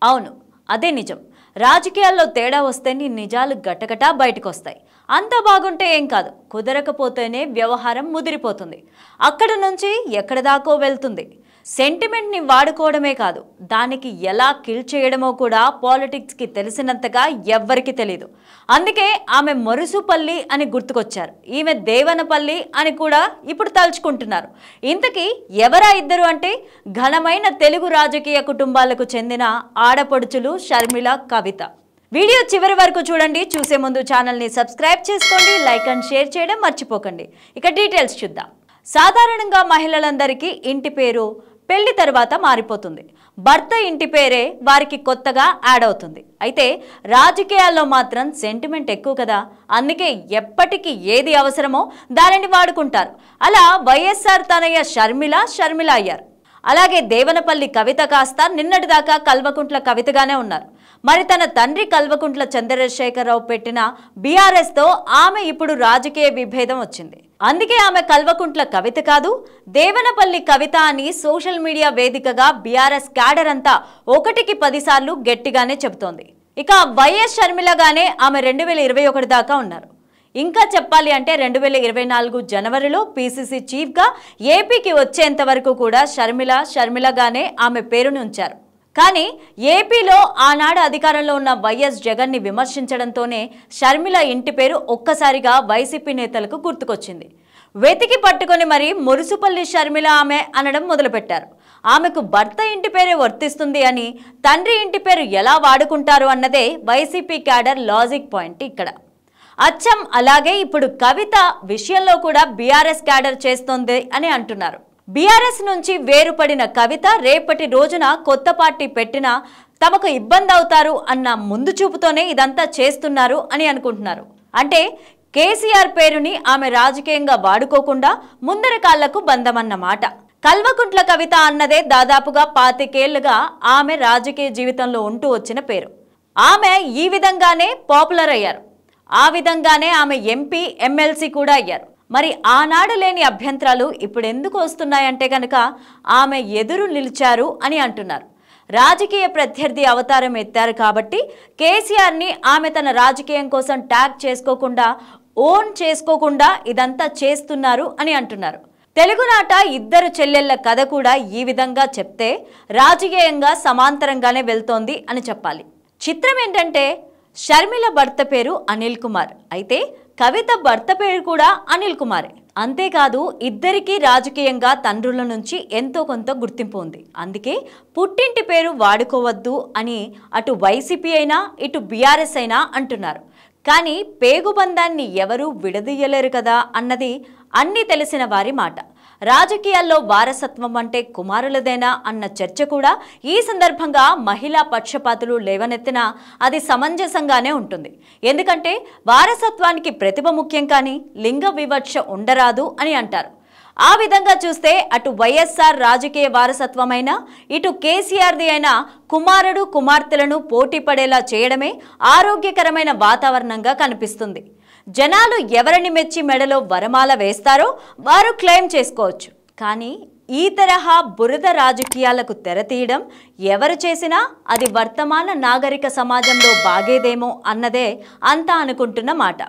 అవును, అదే నిజం. రాజకీయాల్లో తేడా వస్తేనే నిజాలు గటగటా బయటకొస్తాయి. అంత బాగుంటే ఏం కాదు, కుదరకపోతేనే వ్యవహారం ముదిరిపోతుంది. అక్కడ నుంచి ఎక్కడ దాకో వెళ్తుంది. సెంటిమెంట్ని వాడుకోవడమే కాదు, దానికి ఎలా కిల్ చేయడమో కూడా పాలిటిక్స్కి తెలిసినంతగా ఎవ్వరికీ తెలియదు. అందుకే ఆమె మొరుసుపల్లి అని గుర్తుకొచ్చారు. ఈమె దేవనపల్లి అని కూడా ఇప్పుడు తలుచుకుంటున్నారు. ఇంతకీ ఎవరా ఇద్దరు అంటే, ఘనమైన తెలుగు రాజకీయ కుటుంబాలకు చెందిన ఆడపడుచులు షర్మిల, కవిత. వీడియో చివరి వరకు చూడండి. చూసే ముందు ఛానల్ని సబ్స్క్రైబ్ చేసుకోండి, లైక్ అండ్ షేర్ చేయడం మర్చిపోకండి. ఇక డీటెయిల్స్ చూద్దాం. సాధారణంగా మహిళలందరికీ ఇంటి పేరు పెళ్లి తర్వాత మారిపోతుంది. భర్త ఇంటి పేరే వారికి కొత్తగా యాడ్ అవుతుంది. అయితే రాజకీయాల్లో మాత్రం సెంటిమెంట్ ఎక్కువ కదా, అందుకే ఎప్పటికీ ఏది అవసరమో దానిని వాడుకుంటారు. అలా వైఎస్ఆర్ తనయ్య షర్మిల అయ్యారు. అలాగే దేవనపల్లి కవిత కాస్త నిన్నటిదాకా కల్వకుంట్ల కవితగానే ఉన్నారు. మరి తన తండ్రి కల్వకుంట్ల చంద్రశేఖరరావు పెట్టిన బీఆర్ఎస్తో ఆమె ఇప్పుడు రాజకీయ విభేదం వచ్చింది. అందుకే ఆమె కల్వకుంట్ల కవిత కాదు, దేవనపల్లి కవిత అని సోషల్ మీడియా వేదికగా బీఆర్ఎస్ క్యాడర్ అంతా 1కి 10 సార్లు గట్టిగానే చెబుతోంది. ఇక వైఎస్ షర్మిలగానే ఆమె 2021 దాకా ఉన్నారు. ఇంకా చెప్పాలి అంటే 2024 జనవరిలో పీసీసీ చీఫ్గా ఏపీకి వచ్చేంత వరకు కూడా షర్మిలగానే ఆమె పేరుని ఉంచారు. కానీ ఏపీలో ఆనాడు అధికారంలో ఉన్న వైఎస్ జగన్ని విమర్శించడంతోనే షర్మిల ఇంటి పేరు ఒక్కసారిగా వైసీపీ నేతలకు గుర్తుకొచ్చింది. వెతికి పట్టుకొని మరి మురుసుపల్లి షర్మిల ఆమె అనడం మొదలుపెట్టారు. ఆమెకు భర్త ఇంటి పేరే వర్తిస్తుంది అని తండ్రి ఇంటి పేరు ఎలా వాడుకుంటారు అన్నదే వైసీపీ క్యాడర్ లాజిక్ పాయింట్ ఇక్కడ. అచ్చం అలాగే ఇప్పుడు కవిత విషయంలో కూడా బీఆర్ఎస్ క్యాడర్ చేస్తోంది అని అంటున్నారు. బీఆర్ఎస్ నుంచి వేరుపడిన కవిత రేపటి రోజున కొత్త పార్టీ పెట్టినా తమకు ఇబ్బంది అవుతారు అన్న ముందు చూపుతోనే ఇదంతా చేస్తున్నారు అని అనుకుంటున్నారు. అంటే కేసీఆర్ పేరుని ఆమె రాజకీయంగా వాడుకోకుండా ముందర కాళ్లకు బంధమన్నమాట. కల్వకుంట్ల కవిత అన్నదే దాదాపుగా 25 ఏళ్లుగా ఆమె రాజకీయ జీవితంలో ఉంటూ వచ్చిన పేరు. ఆమె ఈ విధంగానే పాపులర్ అయ్యారు. ఆ విధంగానే ఆమె ఎంపీ, ఎమ్మెల్సీ కూడా అయ్యారు. మరి ఆనాడు లేని అభ్యంతరాలు ఇప్పుడు ఎందుకు వస్తున్నాయంటే కనుక ఆమె ఎదురు నిలిచారు అని అంటున్నారు. రాజకీయ ప్రత్యర్థి అవతారం ఎత్తారు కాబట్టి కేసీఆర్ని ఆమె తన రాజకీయం కోసం ట్యాగ్ చేసుకోకుండా, ఓన్ చేసుకోకుండా ఇదంతా చేస్తున్నారు అని అంటున్నారు. తెలుగునాట ఇద్దరు చెల్లెళ్ల కథ కూడా ఈ విధంగా చెప్తే రాజకీయంగా సమాంతరంగానే వెళ్తోంది అని చెప్పాలి. చిత్రం ఏంటంటే షర్మిల భర్త పేరు అనిల్ కుమార్ అయితే కవిత భర్త పేరు కూడా అనిల్ కుమారే. అంతేకాదు ఇద్దరికీ రాజకీయంగా తండ్రుల నుంచి ఎంతో కొంత గుర్తింపు ఉంది. అందుకే పుట్టింటి పేరు వాడుకోవద్దు అని అటు వైసీపీ అయినా ఇటు బీఆర్ఎస్ అయినా అంటున్నారు. కానీ పేగుబంధాన్ని ఎవరూ విడదీయలేరు కదా అన్నది అన్నీ తెలిసిన వారి మాట. రాజకీయాల్లో వారసత్వం అంటే కుమారులదేనా అన్న చర్చ కూడా ఈ సందర్భంగా మహిళా పక్షపాతులు లేవనెత్తినా అది సమంజసంగానే ఉంటుంది. ఎందుకంటే వారసత్వానికి ప్రతిభ ముఖ్యం, కానీ లింగ వివక్ష ఉండరాదు అని అంటారు. ఆ విధంగా చూస్తే అటు వైఎస్ఆర్ రాజకీయ వారసత్వమైనా ఇటు కేసీఆర్ది అయినా కుమారుడు కుమార్తెలను పోటీ పడేలా చేయడమే ఆరోగ్యకరమైన వాతావరణంగా కనిపిస్తుంది. జనాలు ఎవరిని మెచ్చి మెడలో వరమాల వేస్తారో వారు క్లెయిమ్ చేసుకోవచ్చు. కానీ ఈ తరహా బురద రాజకీయాలకు తెరతీయడం ఎవరు చేసినా అది వర్తమాన నాగరిక సమాజంలో బాగేదేమో అన్నదే అంతా అనుకుంటున్న మాట.